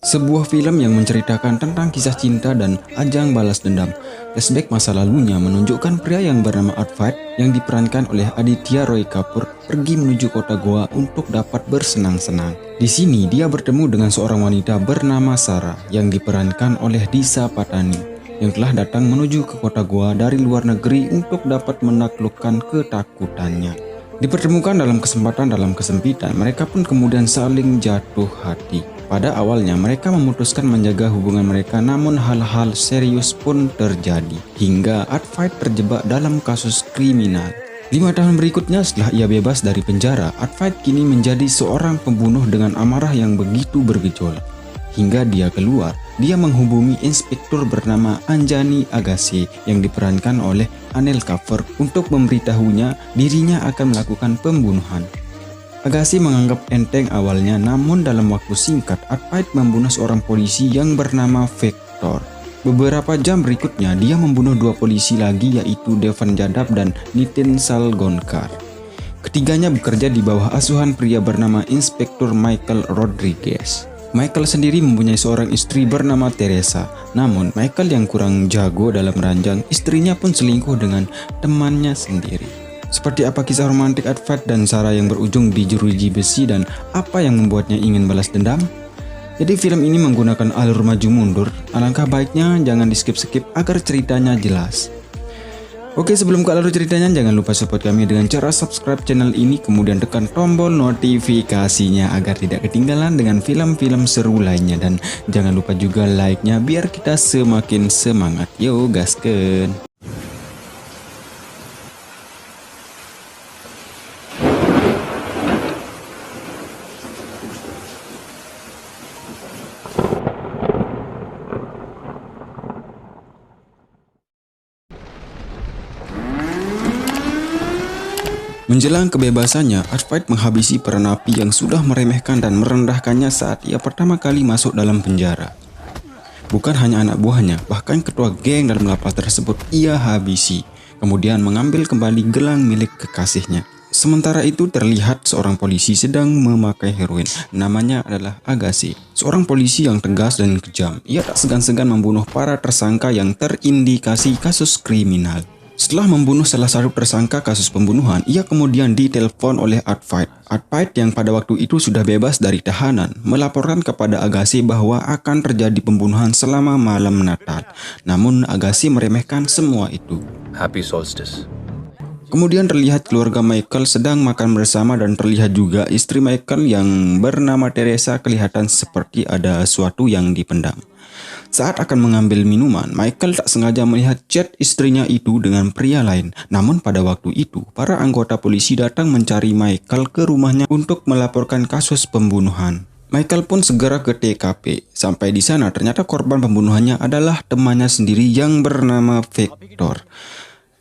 Sebuah film yang menceritakan tentang kisah cinta dan ajang balas dendam. Flashback masa lalunya menunjukkan pria yang bernama Advait yang diperankan oleh Aditya Roy Kapoor pergi menuju kota Goa untuk dapat bersenang-senang. Di sini dia bertemu dengan seorang wanita bernama Sarah yang diperankan oleh Disha Patani yang telah datang menuju ke kota Goa dari luar negeri untuk dapat menaklukkan ketakutannya. Dipertemukan dalam kesempatan dalam kesempitan, mereka pun kemudian saling jatuh hati. Pada awalnya mereka memutuskan menjaga hubungan mereka, namun hal-hal serius pun terjadi hingga Advait terjebak dalam kasus kriminal. 5 tahun berikutnya setelah ia bebas dari penjara, Advait kini menjadi seorang pembunuh dengan amarah yang begitu bergejolak. Hingga dia keluar, dia menghubungi inspektur bernama Anjani Agassi yang diperankan oleh Anil Kapoor untuk memberitahunya dirinya akan melakukan pembunuhan. Agassi menganggap enteng awalnya, namun dalam waktu singkat Advait membunuh seorang polisi yang bernama Victor. Beberapa jam berikutnya dia membunuh 2 polisi lagi, yaitu Devan Jadhav dan Nitin Salgonkar. Ketiganya bekerja di bawah asuhan pria bernama Inspektur Michael Rodriguez. Michael sendiri mempunyai seorang istri bernama Teresa. Namun Michael yang kurang jago dalam ranjang, istrinya pun selingkuh dengan temannya sendiri. Seperti apa kisah romantik Advait dan Sarah yang berujung di jeruji besi, dan apa yang membuatnya ingin balas dendam? Jadi film ini menggunakan alur maju mundur. Alangkah baiknya jangan di skip-skip agar ceritanya jelas. Oke, sebelum ke alur ceritanya, jangan lupa support kami dengan cara subscribe channel ini, kemudian tekan tombol notifikasinya agar tidak ketinggalan dengan film-film seru lainnya. Dan jangan lupa juga like-nya biar kita semakin semangat. Yo, gaskeun! Menjelang kebebasannya, Advait menghabisi para napi yang sudah meremehkan dan merendahkannya saat ia pertama kali masuk dalam penjara. Bukan hanya anak buahnya, bahkan ketua geng dalam lapas tersebut ia habisi, kemudian mengambil kembali gelang milik kekasihnya. Sementara itu terlihat seorang polisi sedang memakai heroin. Namanya adalah Agassi, seorang polisi yang tegas dan kejam. Ia tak segan-segan membunuh para tersangka yang terindikasi kasus kriminal. Setelah membunuh salah satu tersangka kasus pembunuhan, ia kemudian ditelepon oleh Advait. Advait yang pada waktu itu sudah bebas dari tahanan melaporkan kepada Agassi bahwa akan terjadi pembunuhan selama malam Natal. Namun Agassi meremehkan semua itu. Happy Solstice. Kemudian terlihat keluarga Michael sedang makan bersama, dan terlihat juga istri Michael yang bernama Teresa kelihatan seperti ada sesuatu yang dipendam. Saat akan mengambil minuman, Michael tak sengaja melihat chat istrinya itu dengan pria lain. Namun pada waktu itu, para anggota polisi datang mencari Michael ke rumahnya untuk melaporkan kasus pembunuhan. Michael pun segera ke TKP. Sampai di sana ternyata korban pembunuhannya adalah temannya sendiri yang bernama Victor.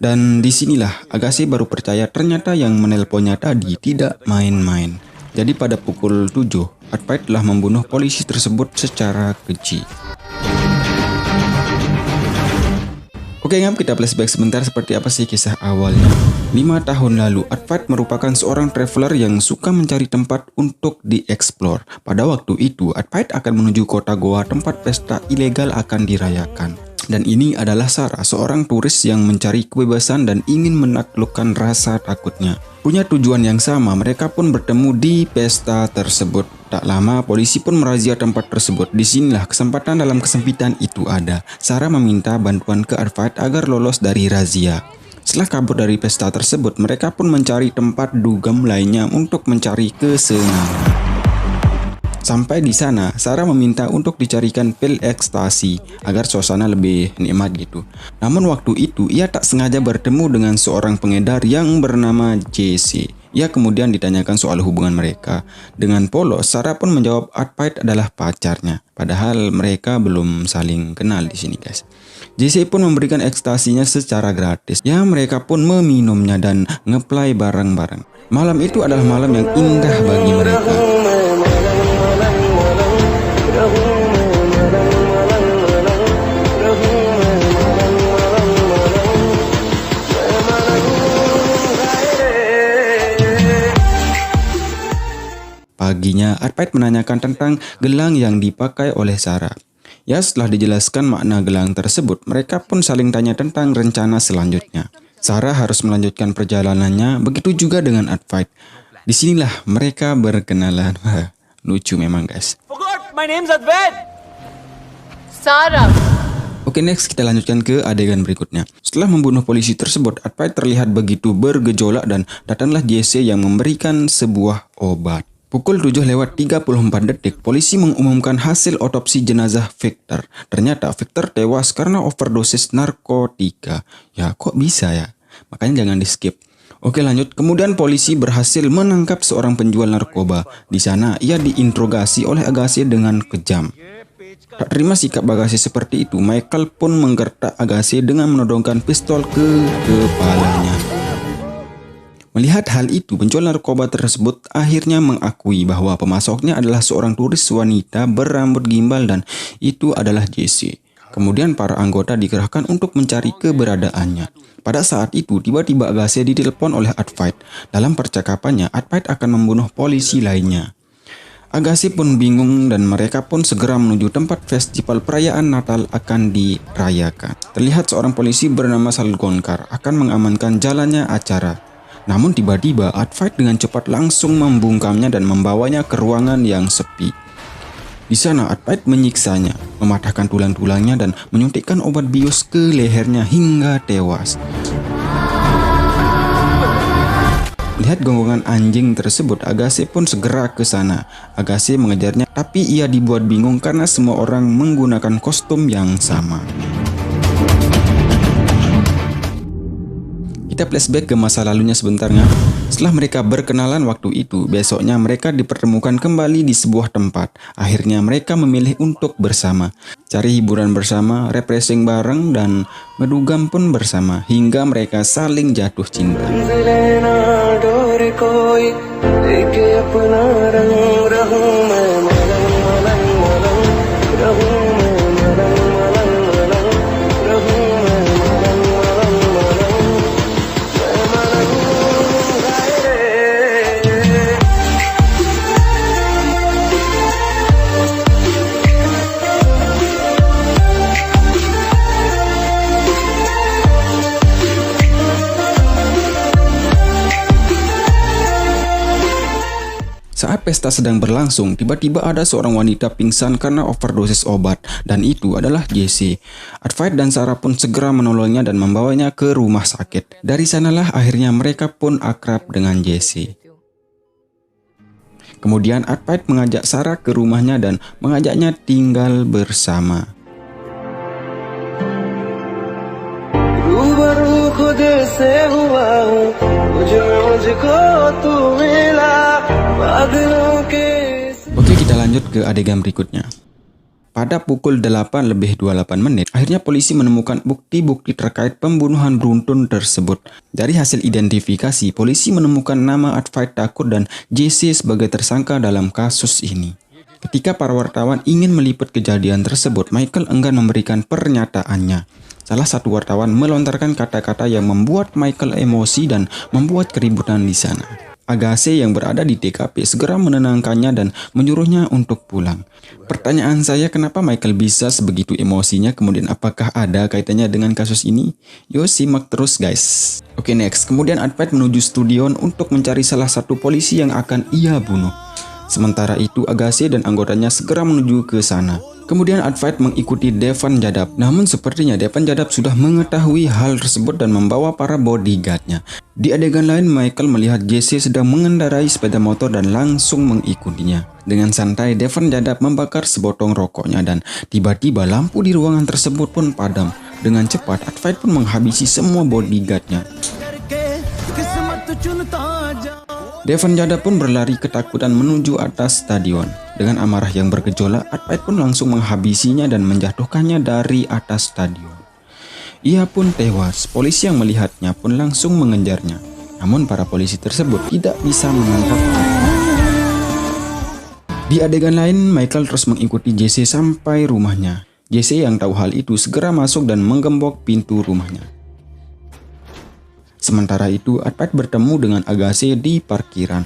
Dan disinilah Agassi baru percaya ternyata yang menelponnya tadi tidak main-main. Jadi pada pukul 7, Advait telah membunuh polisi tersebut secara keji. Oke, kita flashback sebentar seperti apa sih kisah awalnya. 5 tahun lalu, Advait merupakan seorang traveler yang suka mencari tempat untuk dieksplor. Pada waktu itu, Advait akan menuju kota Goa tempat pesta ilegal akan dirayakan. Dan ini adalah Sarah, seorang turis yang mencari kebebasan dan ingin menaklukkan rasa takutnya. Punya tujuan yang sama, mereka pun bertemu di pesta tersebut. Tak lama, polisi pun merazia tempat tersebut. Disinilah kesempatan dalam kesempitan itu ada. Sarah meminta bantuan ke Advait agar lolos dari razia. Setelah kabur dari pesta tersebut, mereka pun mencari tempat dugem lainnya untuk mencari kesenangan. Sampai di sana, Sarah meminta untuk dicarikan pil ekstasi agar suasana lebih nikmat gitu. Namun waktu itu ia tak sengaja bertemu dengan seorang pengedar yang bernama JC. Ia kemudian ditanyakan soal hubungan mereka. Dengan polos, Sarah pun menjawab Advait adalah pacarnya. Padahal mereka belum saling kenal di sini, guys. JC pun memberikan ekstasinya secara gratis. Ya, mereka pun meminumnya dan ngeplay bareng-bareng. Malam itu adalah malam yang indah bagi mereka. Paginya, Advait menanyakan tentang gelang yang dipakai oleh Sarah. Ya, setelah dijelaskan makna gelang tersebut, mereka pun saling tanya tentang rencana selanjutnya. Sarah harus melanjutkan perjalanannya, begitu juga dengan Advait. Disinilah mereka berkenalan. Wah, lucu memang guys. Forgot, my name's Advait. Sarah. Oke, next kita lanjutkan ke adegan berikutnya. Setelah membunuh polisi tersebut, Advait terlihat begitu bergejolak dan datanglah Jesse yang memberikan sebuah obat. Pukul 7:34 polisi mengumumkan hasil otopsi jenazah Victor. Ternyata Victor tewas karena overdosis narkotika. Ya, kok bisa ya? Makanya jangan di skip. Oke, lanjut. Kemudian polisi berhasil menangkap seorang penjual narkoba. Di sana ia diinterogasi oleh Agassi dengan kejam. Tak terima sikap Agassi seperti itu, Michael pun menggertak Agassi dengan menodongkan pistol ke kepalanya. Melihat hal itu, penjual narkoba tersebut akhirnya mengakui bahwa pemasoknya adalah seorang turis wanita berambut gimbal dan itu adalah Jesse. Kemudian para anggota dikerahkan untuk mencari keberadaannya. Pada saat itu, tiba-tiba Agassi ditelepon oleh Advait. Dalam percakapannya, Advait akan membunuh polisi lainnya. Agassi pun bingung dan mereka pun segera menuju tempat festival perayaan Natal akan dirayakan. Terlihat seorang polisi bernama Salgonkar akan mengamankan jalannya acara. Namun tiba-tiba Advait dengan cepat langsung membungkamnya dan membawanya ke ruangan yang sepi. Di sana Advait menyiksanya, mematahkan tulang-tulangnya dan menyuntikkan obat bius ke lehernya hingga tewas. Melihat gonggongan anjing tersebut, Agassi pun segera ke sana. Agassi mengejarnya, tapi ia dibuat bingung karena semua orang menggunakan kostum yang sama. Kita flashback ke masa lalunya sebentar ya. Setelah mereka berkenalan waktu itu, besoknya mereka dipertemukan kembali di sebuah tempat. Akhirnya mereka memilih untuk bersama. Cari hiburan bersama, refreshing bareng, dan ngedugam pun bersama. Hingga mereka saling jatuh cinta. Saat pesta sedang berlangsung, tiba-tiba ada seorang wanita pingsan karena overdosis obat, dan itu adalah Jesse. Advait dan Sarah pun segera menolongnya dan membawanya ke rumah sakit. Dari sanalah akhirnya mereka pun akrab dengan Jesse. Kemudian Advait mengajak Sarah ke rumahnya dan mengajaknya tinggal bersama. Oke, kita lanjut ke adegan berikutnya. Pada pukul 8:28, akhirnya polisi menemukan bukti-bukti terkait pembunuhan beruntun tersebut. Dari hasil identifikasi, polisi menemukan nama Advait Thakur dan Jesse sebagai tersangka dalam kasus ini. Ketika para wartawan ingin meliput kejadian tersebut, Michael enggan memberikan pernyataannya. Salah satu wartawan melontarkan kata-kata yang membuat Michael emosi dan membuat keributan di sana. Agassi yang berada di TKP segera menenangkannya dan menyuruhnya untuk pulang. Pertanyaan saya, kenapa Michael bisa sebegitu emosinya, kemudian apakah ada kaitannya dengan kasus ini? Yo, simak terus guys. Oke, next. Kemudian Advait menuju Studion untuk mencari salah satu polisi yang akan ia bunuh. Sementara itu Agassi dan anggotanya segera menuju ke sana. Kemudian Advait mengikuti Devan Jadab. Namun sepertinya Devan Jadab sudah mengetahui hal tersebut dan membawa para bodyguardnya. Di adegan lain, Michael melihat Jesse sedang mengendarai sepeda motor dan langsung mengikutinya. Dengan santai, Devan Jadab membakar sebotong rokoknya dan tiba-tiba lampu di ruangan tersebut pun padam. Dengan cepat, Advait pun menghabisi semua bodyguardnya. Devan Jadab pun berlari ketakutan menuju atas stadion. Dengan amarah yang bergejolak, Advait pun langsung menghabisinya dan menjatuhkannya dari atas stadion. Ia pun tewas. Polisi yang melihatnya pun langsung mengejarnya. Namun para polisi tersebut tidak bisa menangkap Advait. Di adegan lain, Michael terus mengikuti Jesse sampai rumahnya. Jesse yang tahu hal itu segera masuk dan menggembok pintu rumahnya. Sementara itu, Advait bertemu dengan Agassi di parkiran.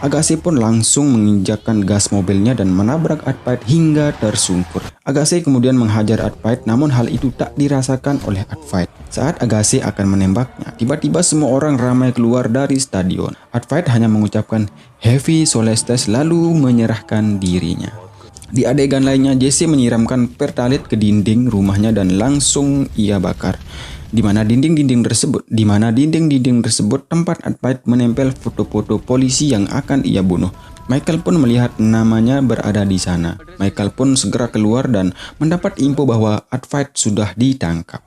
Agassi pun langsung menginjakkan gas mobilnya dan menabrak Advait hingga tersungkur. Agassi kemudian menghajar Advait, namun hal itu tak dirasakan oleh Advait. Saat Agassi akan menembaknya, tiba-tiba semua orang ramai keluar dari stadion. Advait hanya mengucapkan Happy Solstice lalu menyerahkan dirinya. Di adegan lainnya, Jesse menyiramkan pertalit ke dinding rumahnya dan langsung ia bakar. Di mana dinding-dinding tersebut tempat Advait menempel foto-foto polisi yang akan ia bunuh. Michael pun melihat namanya berada di sana. Michael pun segera keluar dan mendapat info bahwa Advait sudah ditangkap.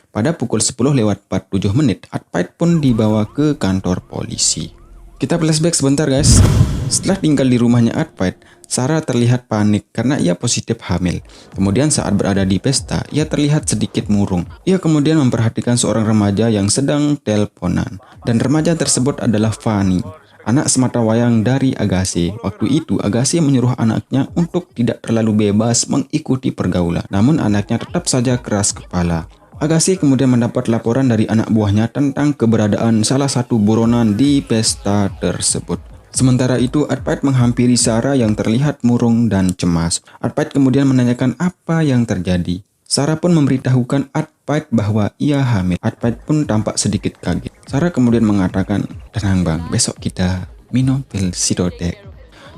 Pada pukul 10:47, Advait pun dibawa ke kantor polisi. Kita flashback sebentar guys. Setelah tinggal di rumahnya Advait, Sarah terlihat panik karena ia positif hamil. Kemudian saat berada di pesta, ia terlihat sedikit murung. Ia kemudian memperhatikan seorang remaja yang sedang teleponan. Dan remaja tersebut adalah Fanny, anak sematawayang dari Agassi. Waktu itu Agassi menyuruh anaknya untuk tidak terlalu bebas mengikuti pergaulan. Namun anaknya tetap saja keras kepala. Agassi kemudian mendapat laporan dari anak buahnya tentang keberadaan salah satu buronan di pesta tersebut. Sementara itu, Advait menghampiri Sarah yang terlihat murung dan cemas. Advait kemudian menanyakan apa yang terjadi. Sarah pun memberitahukan Advait bahwa ia hamil. Advait pun tampak sedikit kaget. Sarah kemudian mengatakan, "Tenang bang, besok kita minum pil Sidotek."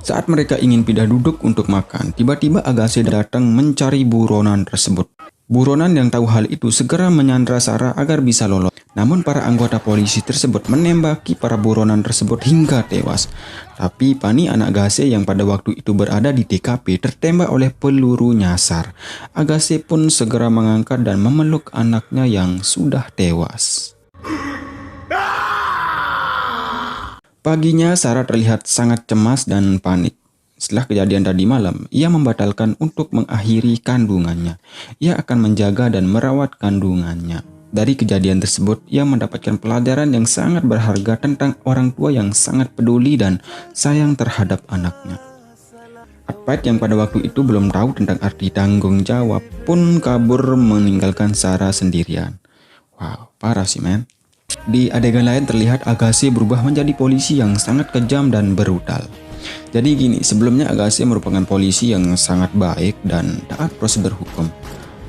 Saat mereka ingin pindah duduk untuk makan, tiba-tiba Agassi datang mencari buronan tersebut. Buronan yang tahu hal itu segera menyandra Sarah agar bisa lolos. Namun para anggota polisi tersebut menembaki para buronan tersebut hingga tewas. Tapi Fanny anak Agassi yang pada waktu itu berada di TKP tertembak oleh peluru nyasar. Agassi pun segera mengangkat dan memeluk anaknya yang sudah tewas. Paginya Sarah terlihat sangat cemas dan panik. Setelah kejadian tadi malam, ia membatalkan untuk mengakhiri kandungannya. Ia akan menjaga dan merawat kandungannya. Dari kejadian tersebut, ia mendapatkan pelajaran yang sangat berharga tentang orang tua yang sangat peduli dan sayang terhadap anaknya. Advait yang pada waktu itu belum tahu tentang arti tanggung jawab pun kabur meninggalkan Sarah sendirian. Wow, parah sih men. Di adegan lain terlihat Agassi berubah menjadi polisi yang sangat kejam dan brutal. Jadi gini, sebelumnya Agassi merupakan polisi yang sangat baik dan taat prosedur hukum.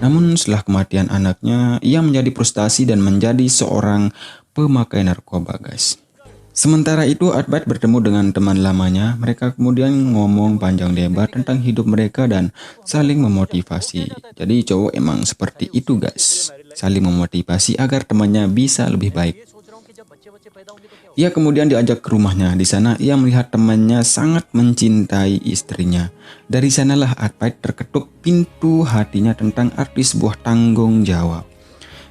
Namun setelah kematian anaknya, ia menjadi frustasi dan menjadi seorang pemakai narkoba guys. Sementara itu Advait bertemu dengan teman lamanya. Mereka kemudian ngomong panjang lebar tentang hidup mereka dan saling memotivasi. Jadi cowok emang seperti itu guys, saling memotivasi agar temannya bisa lebih baik. Ia kemudian diajak ke rumahnya. Di sana ia melihat temannya sangat mencintai istrinya. Dari sanalah Advait terketuk pintu hatinya tentang arti sebuah tanggung jawab.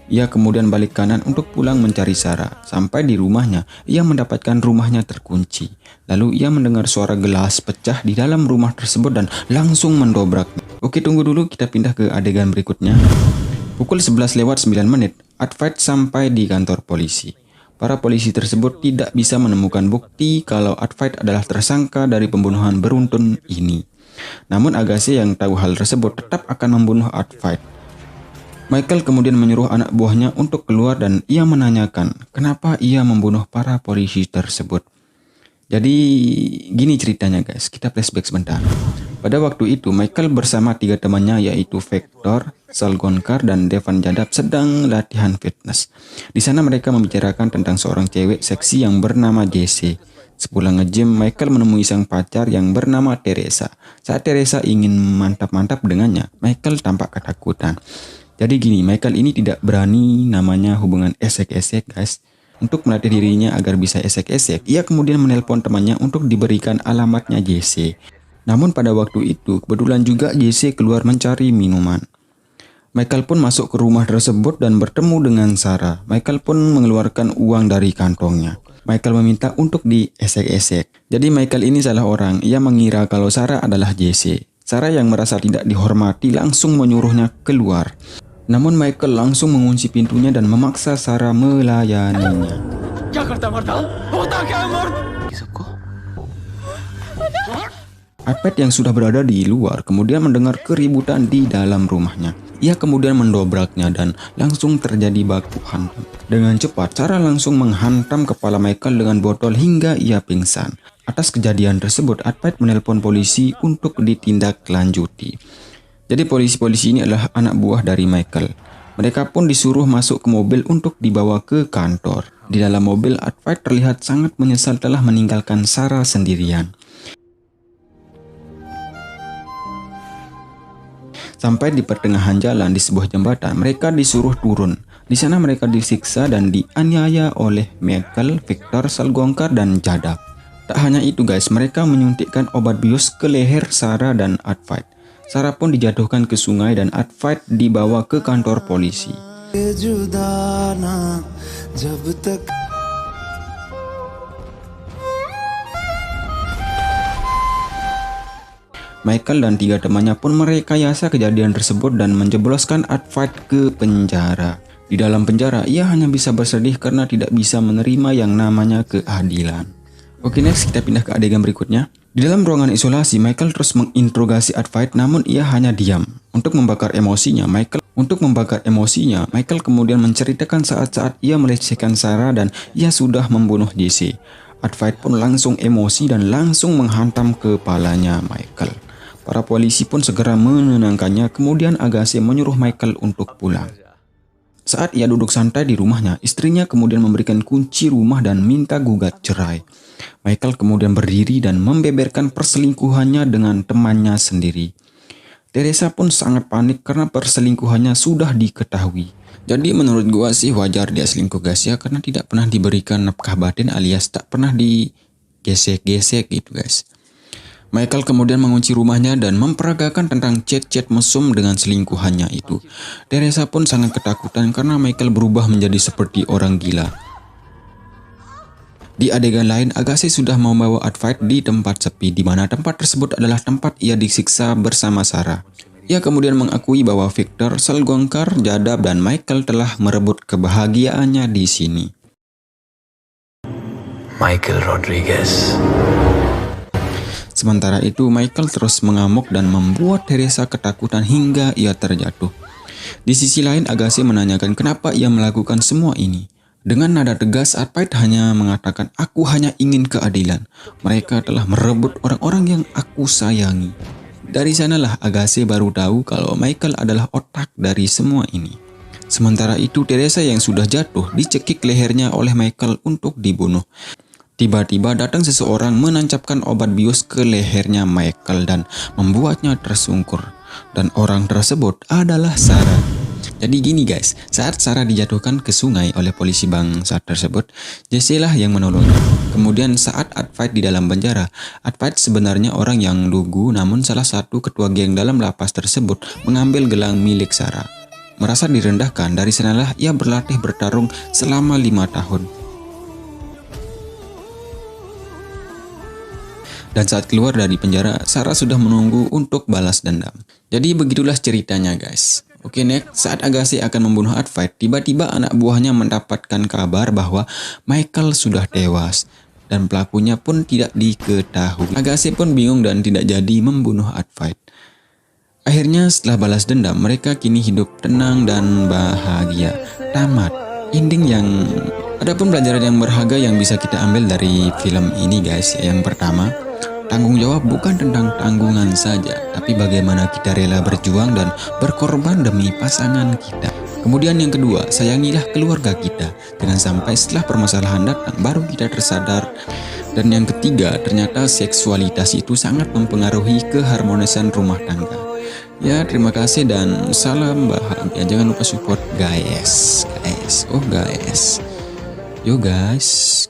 Ia kemudian balik kanan untuk pulang mencari Sarah. Sampai di rumahnya, ia mendapatkan rumahnya terkunci. Lalu ia mendengar suara gelas pecah di dalam rumah tersebut dan langsung mendobraknya. Oke, tunggu dulu, kita pindah ke adegan berikutnya. Pukul 11:09, Advait sampai di kantor polisi. Para polisi tersebut tidak bisa menemukan bukti kalau Advait adalah tersangka dari pembunuhan beruntun ini. Namun Agassi yang tahu hal tersebut tetap akan membunuh Advait. Michael kemudian menyuruh anak buahnya untuk keluar dan ia menanyakan kenapa ia membunuh para polisi tersebut. Jadi gini ceritanya guys, kita flashback sebentar. Pada waktu itu Michael bersama 3 temannya yaitu Victor, Salgonkar, dan Devan Jadab sedang latihan fitness. Di sana mereka membicarakan tentang seorang cewek seksi yang bernama Jesse. Sepulang nge-gym, Michael menemui sang pacar yang bernama Teresa. Saat Teresa ingin mantap-mantap dengannya, Michael tampak ketakutan. Jadi gini, Michael ini tidak berani namanya hubungan esek-esek guys. Untuk melatih dirinya agar bisa esek-esek, ia kemudian menelpon temannya untuk diberikan alamatnya Jesse. Namun pada waktu itu, kebetulan juga Jesse keluar mencari minuman. Michael pun masuk ke rumah tersebut dan bertemu dengan Sarah. Michael pun mengeluarkan uang dari kantongnya. Michael meminta untuk diesek-esek. Jadi Michael ini salah orang, ia mengira kalau Sarah adalah Jesse. Sarah yang merasa tidak dihormati langsung menyuruhnya keluar. Namun Michael langsung mengunci pintunya dan memaksa Sarah melayaninya. Advait yang sudah berada di luar kemudian mendengar keributan di dalam rumahnya. Ia kemudian mendobraknya dan langsung terjadi baku hantam. Dengan cepat, Sarah langsung menghantam kepala Michael dengan botol hingga ia pingsan. Atas kejadian tersebut, Advait menelpon polisi untuk ditindaklanjuti. Jadi polisi-polisi ini adalah anak buah dari Michael. Mereka pun disuruh masuk ke mobil untuk dibawa ke kantor. Di dalam mobil, Advait terlihat sangat menyesal telah meninggalkan Sarah sendirian. Sampai di pertengahan jalan di sebuah jembatan, mereka disuruh turun. Di sana mereka disiksa dan dianiaya oleh Michael, Victor, Salgongkar, dan Jadab. Tak hanya itu guys, mereka menyuntikkan obat bius ke leher Sarah dan Advait. Sarah pun dijatuhkan ke sungai dan Advait dibawa ke kantor polisi. Michael dan 3 temannya pun merekayasa kejadian tersebut dan menjebloskan Advait ke penjara. Di dalam penjara, ia hanya bisa bersedih karena tidak bisa menerima yang namanya keadilan. Oke, next kita pindah ke adegan berikutnya. Di dalam ruangan isolasi, Michael terus menginterogasi Advait, namun ia hanya diam. Untuk membakar emosinya, Michael kemudian menceritakan saat-saat ia melecehkan Sarah dan ia sudah membunuh Jesse. Advait pun langsung emosi dan langsung menghantam kepalanya Michael. Para polisi pun segera menenangkannya, kemudian Agassi menyuruh Michael untuk pulang. Saat ia duduk santai di rumahnya, istrinya kemudian memberikan kunci rumah dan minta gugat cerai. Michael kemudian berdiri dan membeberkan perselingkuhannya dengan temannya sendiri. Teresa pun sangat panik karena perselingkuhannya sudah diketahui. Jadi menurut gua sih wajar dia selingkuh guys ya, karena tidak pernah diberikan nafkah batin alias tak pernah digesek-gesek gitu guys. Michael kemudian mengunci rumahnya dan memperagakan tentang chat-chat mesum dengan selingkuhannya itu. Teresa pun sangat ketakutan karena Michael berubah menjadi seperti orang gila. Di adegan lain, Agassi sudah membawa Advait di tempat sepi, di mana tempat tersebut adalah tempat ia disiksa bersama Sarah. Ia kemudian mengakui bahwa Victor, Salgongkar, Jadab, dan Michael telah merebut kebahagiaannya di sini. Michael Rodriguez. Sementara itu, Michael terus mengamuk dan membuat Teresa ketakutan hingga ia terjatuh. Di sisi lain, Agassi menanyakan kenapa ia melakukan semua ini. Dengan nada tegas, Advait hanya mengatakan, "Aku hanya ingin keadilan. Mereka telah merebut orang-orang yang aku sayangi." Dari sanalah Agassi baru tahu kalau Michael adalah otak dari semua ini. Sementara itu, Teresa yang sudah jatuh dicekik lehernya oleh Michael untuk dibunuh. Tiba-tiba datang seseorang menancapkan obat bius ke lehernya Michael dan membuatnya tersungkur. Dan orang tersebut adalah Sarah. Jadi gini guys, saat Sarah dijatuhkan ke sungai oleh polisi bangsa tersebut, Jesse lah yang menolongnya. Kemudian saat Advait di dalam penjara, Advait sebenarnya orang yang lugu, namun salah satu ketua geng dalam lapas tersebut mengambil gelang milik Sarah. Merasa direndahkan, dari sanalah ia berlatih bertarung selama 5 tahun. Dan saat keluar dari penjara, Sarah sudah menunggu untuk balas dendam. Jadi begitulah ceritanya guys. Oke, next, saat Agassi akan membunuh Advait, tiba-tiba anak buahnya mendapatkan kabar bahwa Michael sudah tewas. Dan pelakunya pun tidak diketahui. Agassi pun bingung dan tidak jadi membunuh Advait. Akhirnya setelah balas dendam, mereka kini hidup tenang dan bahagia. Tamat. Ending yang... Adapun pelajaran yang berharga yang bisa kita ambil dari film ini guys. Yang pertama, tanggung jawab bukan tentang tanggungan saja, tapi bagaimana kita rela berjuang dan berkorban demi pasangan kita. Kemudian yang kedua, sayangilah keluarga kita. Jangan sampai setelah permasalahan datang baru kita tersadar. Dan yang ketiga, ternyata seksualitas itu sangat mempengaruhi keharmonisan rumah tangga. Ya, terima kasih dan salam bahagia. Jangan lupa support guys. Yo guys.